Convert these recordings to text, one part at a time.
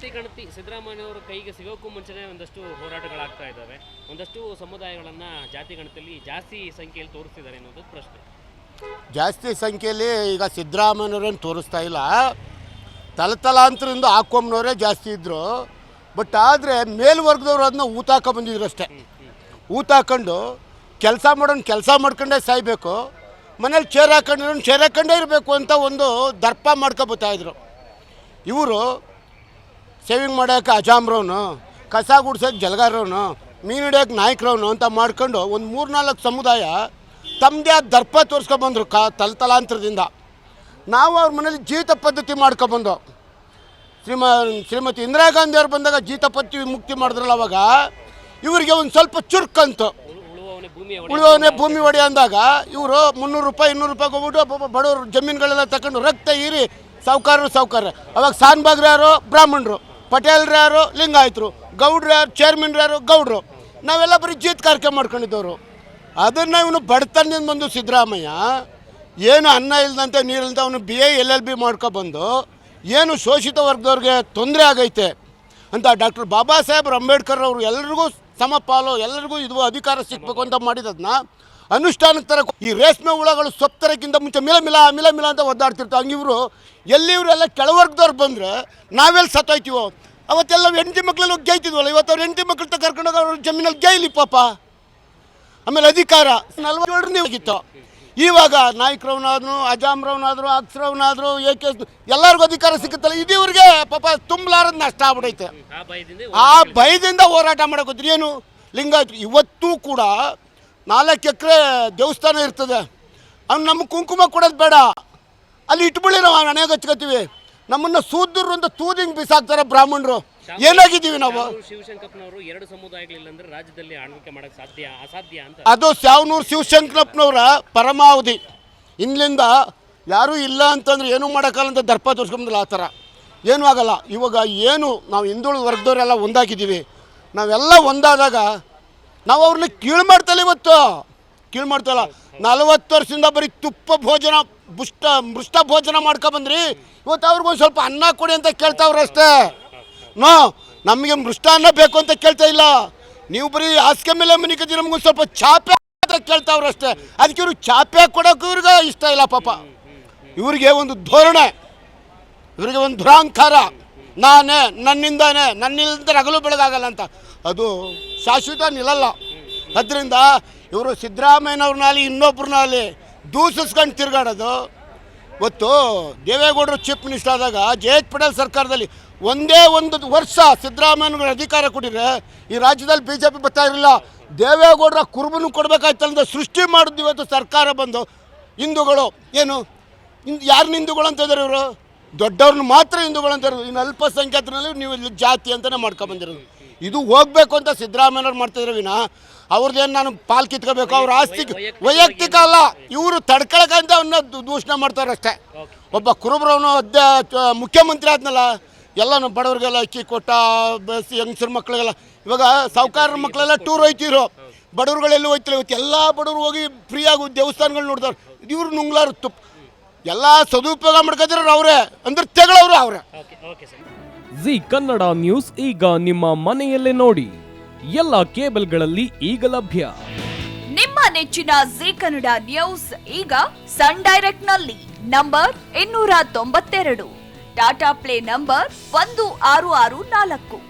ಜಾತಿ ಗಣತಿ ಸಿದ್ದರಾಮಯ್ಯನವರ ಕೈಗೆ ಸಿಗೋಕ್ಕೂ ಮುಂಚೆನೇ ಒಂದಷ್ಟು ಹೋರಾಟಗಳಾಗ್ತಾ ಇದ್ದಾವೆ. ಒಂದಷ್ಟು ಸಮುದಾಯಗಳನ್ನು ಜಾತಿ ಗಣತಿಯಲ್ಲಿ ಜಾಸ್ತಿ ಸಂಖ್ಯೆಯಲ್ಲಿ ತೋರಿಸ್ತಿದ್ದಾರೆ ಅನ್ನೋದು ಪ್ರಶ್ನೆ. ಜಾಸ್ತಿ ಸಂಖ್ಯೆಯಲ್ಲಿ ಈಗ ಸಿದ್ದರಾಮಯ್ಯನವರೇನು ತೋರಿಸ್ತಾ ಇಲ್ಲ, ತಲತಲಾಂತರದಿಂದ ಹಾಕೊಂಬನವರೇ ಜಾಸ್ತಿ ಇದ್ದರು. ಬಟ್ ಆದರೆ ಮೇಲ್ವರ್ಗದವ್ರು ಅದನ್ನ ಊತಾಕ ಬಂದಿದ್ರು ಅಷ್ಟೇ. ಊತಾಕೊಂಡು ಕೆಲಸ ಮಾಡೋನು ಕೆಲಸ ಮಾಡ್ಕೊಂಡೇ ಸಾಯಬೇಕು, ಮನೇಲಿ ಚೇರ್ ಹಾಕೊಂಡೇ ಇರಬೇಕು ಅಂತ ಒಂದು ದರ್ಪ ಮಾಡ್ಕೊಬತ್ತಾಯಿದ್ರು. ಇವರು ಸೇವಿಂಗ್ ಮಾಡೋಕೆ ಅಜಾಮ್ರವನು, ಕಸ ಗುಡ್ಸೋಕೆ ಜಲಗಾರವನು, ಮೀನು ಹಿಡಿಯೋಕೆ ನಾಯಕರವನು ಅಂತ ಮಾಡ್ಕೊಂಡು ಒಂದು 3-4 ಸಮುದಾಯ ತಮ್ಮದೇ ಆದ ದರ್ಪ ತೋರಿಸ್ಕೊಬಂದರು ತಲತಲಾಂತರದಿಂದ. ನಾವು ಅವ್ರ ಮನೇಲಿ ಜೀತ ಪದ್ಧತಿ ಮಾಡ್ಕೊಬಂದು ಶ್ರೀಮತಿ ಇಂದಿರಾ ಗಾಂಧಿ ಅವ್ರು ಬಂದಾಗ ಜೀತ ಪದ್ಧತಿ ಮುಕ್ತಿ ಮಾಡಿದ್ರಲ್ಲ, ಅವಾಗ ಇವರಿಗೆ ಒಂದು ಸ್ವಲ್ಪ ಚುರುಕಂತು, ಉಳುವವನೇ ಭೂಮಿ ಒಡೆ ಅಂದಾಗ ಇವರು 300 ರೂಪಾಯಿ 200 ರೂಪಾಯಿಗೆ ಹೋಗ್ಬಿಟ್ಟು ಬಡವರು ಜಮೀನುಗಳೆಲ್ಲ ತಗೊಂಡು ರಕ್ತ ಹೀರಿ ಸಾವುಕಾರ. ಅವಾಗ ಸಾನ್ಬಾಗ್ರು ಯಾರು ಬ್ರಾಹ್ಮಣರು, ಪಟೇಲ್ರು ಯಾರು ಲಿಂಗಾಯತರು, ಗೌಡ್ರು ಯಾರು ಚೇರ್ಮನ್ರು ಯಾರು ಗೌಡ್ರು. ನಾವೆಲ್ಲ ಬರೀ ಜೀತ್ ಕಾರ್ಯಕ್ರಮ ಮಾಡ್ಕೊಂಡಿದ್ದವರು. ಅದನ್ನು ಇವನು ಬಡತನದಿಂದ ಬಂದು ಸಿದ್ದರಾಮಯ್ಯ ಏನು ಅನ್ನ ಇಲ್ಲದಂತೆ ನೀರಿಲ್ಲದೆ ಅವನು BA LLB ಮಾಡ್ಕೊಬಂದು ಏನು ಶೋಷಿತ ವರ್ಗದವ್ರಿಗೆ ತೊಂದರೆ ಆಗೈತೆ ಅಂತ ಡಾಕ್ಟರ್ ಬಾಬಾ ಸಾಹೇಬ್ ಅಂಬೇಡ್ಕರ್ ಅವರು ಎಲ್ಲರಿಗೂ ಸಮಪಾಲು, ಎಲ್ಲರಿಗೂ ಇದು ಅಧಿಕಾರ ಸಿಗಬೇಕು ಅಂತ ಮಾಡಿದದನ್ನ ಅನುಷ್ಠಾನಕ್ಕೆ ತರಕ್ಕೆ ಈ ರೇಷ್ಮೆ ಹುಳಗಳು ಸೊಪ್ಪರಕ್ಕಿಂತ ಮುಂಚೆ ಮಿಲ ಅಂತ ಒದ್ದಾಡ್ತಿರ್ತಾವೆ. ಹಂಗೆ ಇವರು ಎಲ್ಲಿ ಇವರೆಲ್ಲ ಕೆಳವರ್ಗದವ್ರು ಬಂದರೆ ನಾವೆಲ್ಲಿ ಸತ್ತೋಯ್ತೀವೋ. ಅವತ್ತೆಲ್ಲ ಹೆಂಡತಿ ಮಕ್ಕಳೆಲ್ಲ ಗೇಯ್ತಿದ್ವಲ್ಲ, ಇವತ್ತು ಅವ್ರು ಹೆಂಡತಿ ಮಕ್ಕಳು ಕರ್ಕೊಂಡೋಗಿ ಅವ್ರ ಜಮೀನಲ್ಲಿ ಗೇಯ್ಲಿ ಪಾಪ. ಆಮೇಲೆ ಅಧಿಕಾರ 47 ಹೋಗಿತ್ತು. ಇವಾಗ ನಾಯಕರವನಾದ್ರು, ಅಜಾಮ್ರವನಾದ್ರು, ಅಕ್ಸ್ರವನಾದ್ರು, ಎಲ್ಲರಿಗೂ ಅಧಿಕಾರ ಸಿಗುತ್ತಲ್ಲ, ಇದು ಇವ್ರಿಗೆ ಪಾಪ ತುಂಬಲಾರದ ನಷ್ಟ ಆಗ್ಬಿಡೈತೆ. ಆ ಭಯದಿಂದ ಹೋರಾಟ ಮಾಡೋಕೋದ್ರಿ. ಏನು ಲಿಂಗಾಯತರು ಇವತ್ತೂ ಕೂಡ 4 ಎಕರೆ ದೇವಸ್ಥಾನ ಇರ್ತದೆ, ಅವ್ನು ನಮಗೆ ಕುಂಕುಮ ಕೊಡೋದು ಬೇಡ, ಅಲ್ಲಿ ಇಟ್ಬಿಡಿ ನಾವು ಹಣೆಗೆ ಹಚ್ಕೋತೀವಿ. ನಮ್ಮನ್ನು ಸೂದ್ರು ಅಂತ ತೂದಿಂಗ್ ಬಿಸಾಕ್ತಾರೆ ಬ್ರಾಹ್ಮಣರು. ಏನಾಗಿದ್ದೀವಿ ನಾವು? ಶಿವಶಂಕರಪ್ಪನವರು 2 ಸಮುದಾಯಗಳಿಲ್ಲ ಅಂದ್ರೆ ರಾಜ್ಯದಲ್ಲಿ ಆಳ್ವಿಕೆ ಮಾಡಕ್ಕೆ ಅಸಾಧ್ಯ ಅಂತ. ಅದು ಸ್ಯಾವನೂರು ಶಿವಶಂಕರಪ್ಪನವರ ಪರಮಾವಧಿ. ಇಲ್ಲಿಂದ ಯಾರೂ ಇಲ್ಲ ಅಂತಂದ್ರೆ ಏನೂ ಮಾಡೋಕ್ಕಲ್ಲ ಅಂತ ದರ್ಪ ತೋರಿಸ್ಕೊಂಬಂದಿಲ್ಲ. ಆ ಥರ ಏನೂ ಆಗಲ್ಲ. ಇವಾಗ ಏನು ನಾವು ಹಿಂದುಳಿದ ವರ್ಗದವರೆಲ್ಲ ಒಂದಾಗಿದ್ದೀವಿ. ನಾವೆಲ್ಲ ಒಂದಾದಾಗ ನಾವು ಅವ್ರನ್ನ ಕೀಳು ಮಾಡ್ತಲ್ಲ. ಇವತ್ತು ಕೀಳು ಮಾಡ್ತಲ್ಲ. 40 ವರ್ಷದಿಂದ ಬರೀ ತುಪ್ಪ ಭೋಜನ ಮೃಷ್ಟ ಭೋಜನ ಮಾಡ್ಕೊಬಂದ್ರಿ. ಇವತ್ತು ಅವ್ರಿಗೊಂದು ಸ್ವಲ್ಪ ಅನ್ನ ಕೊಡಿ ಅಂತ ಕೇಳ್ತಾವ್ರಷ್ಟೇ. ನಮಗೆ ಮೃಷ್ಟಾನ್ನ ಬೇಕು ಅಂತ ಕೇಳ್ತಾ ಇಲ್ಲ. ನೀವು ಬರೀ ಹಾಸಿಗೆ ಮೇಲೆ ಮನಿಕದಿ ನಮಗೊಂದು ಸ್ವಲ್ಪ ಚಾಪೆ ಅಂತ ಕೇಳ್ತಾವ್ರಷ್ಟೇ. ಅದಕ್ಕೆ ಇವ್ರು ಚಾಪೆ ಕೊಡೋಕೆ ಇವ್ರಿಗೆ ಇಷ್ಟ ಇಲ್ಲ ಪಾಪ. ಇವ್ರಿಗೆ ಒಂದು ಧೋರಣೆ, ಇವ್ರಿಗೆ ಒಂದು ದುರಾಂಕಾರ, ನನ್ನಿಂದ ಹಗಲು ಬೆಳಗಾಗಲ್ಲ ಅಂತ. ಅದು ಶಾಶ್ವತ ನಿಲ್ಲಲ್ಲ. ಅದರಿಂದ ಇವರು ಸಿದ್ದರಾಮಯ್ಯನವ್ರನ್ನಾಗಲಿ ಇನ್ನೊಬ್ರನ್ನಾಗಲಿ ದೂಸಿಸ್ಕೊಂಡು ತಿರುಗಾಡೋದು. ಇವತ್ತು ದೇವೇಗೌಡರು ಚೀಫ್ ಮಿನಿಸ್ಟರ್ ಆದಾಗ JH ಪಟೇಲ್ ಸರ್ಕಾರದಲ್ಲಿ ಒಂದೇ ಒಂದು ವರ್ಷ ಸಿದ್ದರಾಮಯ್ಯನಿಗೆ ಅಧಿಕಾರ ಕೊಟ್ಟಿದ್ರೆ ಈ ರಾಜ್ಯದಲ್ಲಿ BJP ಬರ್ತಾ ಇರಲಿಲ್ಲ. ದೇವೇಗೌಡರ ಕುರುಬನು ಕೊಡಬೇಕಾಯ್ತಂದ ಸೃಷ್ಟಿ ಮಾಡಿದ್ದು ಇವತ್ತು ಸರ್ಕಾರ ಬಂದು ಹಿಂದೂಗಳು ಏನು ಯಾರನ್ನ ಹಿಂದೂಗಳು ಅಂತ ಇದ್ದಾರೆ ಇವರು? ದೊಡ್ಡವ್ರನ್ನ ಮಾತ್ರ ಹಿಂದೂಗಳು ಅಂತ ಇರೋದು. ಇನ್ನು ಅಲ್ಪಸಂಖ್ಯಾತರಲ್ಲಿ ನೀವು ಇಲ್ಲಿ ಜಾತಿ ಅಂತಲೇ ಮಾಡ್ಕೊಂಬಂದಿರೋದು. ಇದು ಹೋಗಬೇಕು ಅಂತ ಸಿದ್ದರಾಮಯ್ಯವ್ರು ಮಾಡ್ತಾಯಿದ್ರೆ ವಿನ ಅವ್ರದ್ದೇನು ನಾನು ಪಾಲ್ ಕಿತ್ಕೋಬೇಕು, ಅವ್ರ ಆಸ್ತಿ ವೈಯಕ್ತಿಕ ಅಲ್ಲ. ಇವರು ತಡ್ಕೊಳಕಂತ ಅವನ್ನ ದೂಷಣೆ ಮಾಡ್ತಾರೆ ಅಷ್ಟೇ. ಒಬ್ಬ ಕುರುಬ್ರವನು ಮುಖ್ಯಮಂತ್ರಿ ಆದ್ನಲ್ಲ, ಎಲ್ಲನೂ ಬಡವ್ರಿಗೆಲ್ಲ ಅಕ್ಕಿ ಕೊಟ್ಟ, ಬಸ್ ಹೆಂಗಸ್ರ ಮಕ್ಳಿಗೆಲ್ಲ. ಇವಾಗ ಸಾಹುಕಾರರ ಮಕ್ಕಳೆಲ್ಲ ಟೂರ್ ಹೋಯ್ತಿರೋ, ಬಡವ್ರುಗಳೆಲ್ಲ ಹೋಯ್ತಿಲ್ಲ. ಇವತ್ತು ಎಲ್ಲ ಬಡವ್ರು ಹೋಗಿ ಫ್ರೀಯಾಗಿ ದೇವಸ್ಥಾನಗಳು ನೋಡ್ತಾರೆ. ಇವ್ರು ನುಂಗ್ಲಾರು ತುಪ್ಪ ಎಲ್ಲ ಸದುಪಯೋಗ ಮಾಡ್ಕೊತಿರೋರು ಅವರೇ, ಅಂದ್ರೆ ತೆಗಳವರು ಅವರೇ. ಜಿ ಕನ್ನಡ ನ್ಯೂಸ್ ಈಗ ನಿಮ್ಮ ಮನೆಯಲ್ಲೇ ನೋಡಿ. ಎಲ್ಲ ಕೇಬಲ್ಗಳಲ್ಲಿ ಈಗ ಲಭ್ಯ. ನಿಮ್ಮ ನೆಚ್ಚಿನ ಜಿ ಕನ್ನಡ ನ್ಯೂಸ್ ಈಗ ಸನ್ ಡೈರೆಕ್ಟ್ ನಲ್ಲಿ number 292, Tata play number 1664,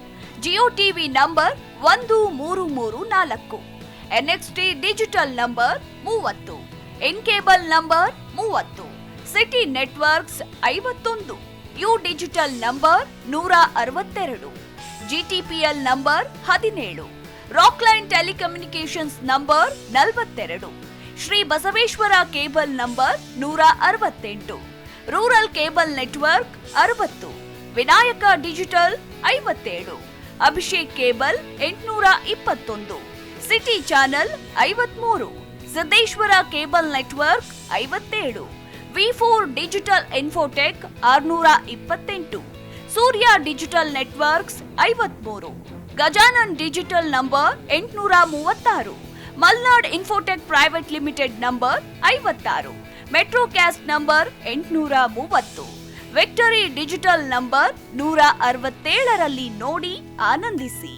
Jio TV number 1334, NXT digital number 30, in cable number 30, city networks 51, U digital number 162, GTPL number 17, Rockline telecommunications number 42, Shri Basaveshwara cable number 168, rural cable network 60, Vinayaka digital 57, Abhishek cable 821, city channel 53, Siddeshwara cable network 57, V4 digital Infotech 628, Surya digital networks 53, Gajanan digital number 836, Malnad infotech private limited number 56, metro cast number 830, victory digital number 167ರಲ್ಲಿ ನೋಡಿ ಆನಂದಿಸಿ.